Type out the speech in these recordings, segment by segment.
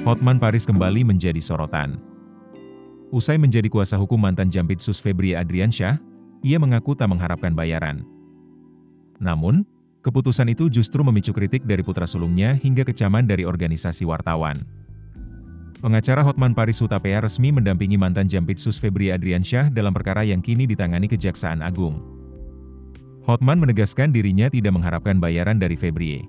Hotman Paris kembali menjadi sorotan. Usai menjadi kuasa hukum mantan Jampitsus Febrie Adriansyah, ia mengaku tak mengharapkan bayaran. Namun, keputusan itu justru memicu kritik dari putra sulungnya hingga kecaman dari organisasi wartawan. Pengacara Hotman Paris Hutapea resmi mendampingi mantan Jampitsus Febrie Adriansyah dalam perkara yang kini ditangani Kejaksaan Agung. Hotman menegaskan dirinya tidak mengharapkan bayaran dari Febrie.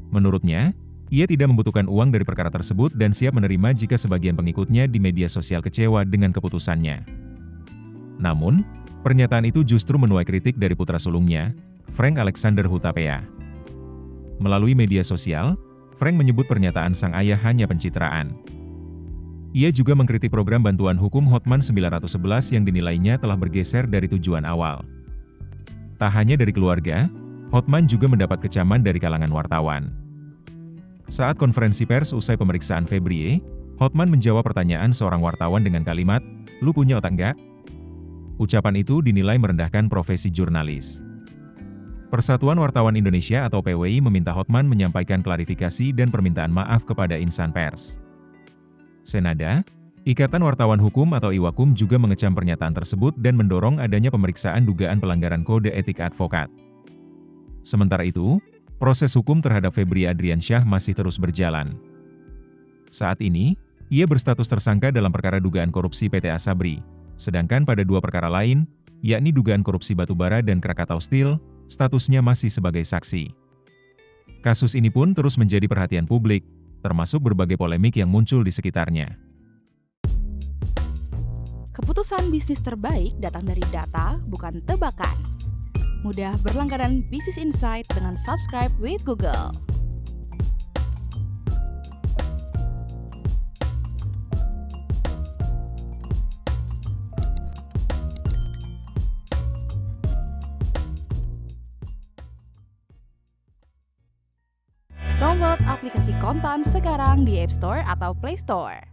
Menurutnya, ia tidak membutuhkan uang dari perkara tersebut dan siap menerima jika sebagian pengikutnya di media sosial kecewa dengan keputusannya. Namun, pernyataan itu justru menuai kritik dari putra sulungnya, Frank Alexander Hutapea. Melalui media sosial, Frank menyebut pernyataan sang ayah hanya pencitraan. Ia juga mengkritik program bantuan hukum Hotman 911 yang dinilainya telah bergeser dari tujuan awal. Tak hanya dari keluarga, Hotman juga mendapat kecaman dari kalangan wartawan. Saat konferensi pers usai pemeriksaan Febrie, Hotman menjawab pertanyaan seorang wartawan dengan kalimat, "Lu punya otak nggak?" Ucapan itu dinilai merendahkan profesi jurnalis. Persatuan Wartawan Indonesia atau PWI meminta Hotman menyampaikan klarifikasi dan permintaan maaf kepada insan pers. Senada, Ikatan Wartawan Hukum atau IWAKUM juga mengecam pernyataan tersebut dan mendorong adanya pemeriksaan dugaan pelanggaran kode etik advokat. Sementara itu, proses hukum terhadap Febrie Adriansyah masih terus berjalan. Saat ini, ia berstatus tersangka dalam perkara dugaan korupsi PT Asabri, sedangkan pada dua perkara lain, yakni dugaan korupsi batubara dan Krakatau Steel, statusnya masih sebagai saksi. Kasus ini pun terus menjadi perhatian publik, termasuk berbagai polemik yang muncul di sekitarnya. Keputusan bisnis terbaik datang dari data, bukan tebakan. Mudah berlangganan Business Insight dengan subscribe with Google. Download aplikasi Kontan sekarang di App Store atau Play Store.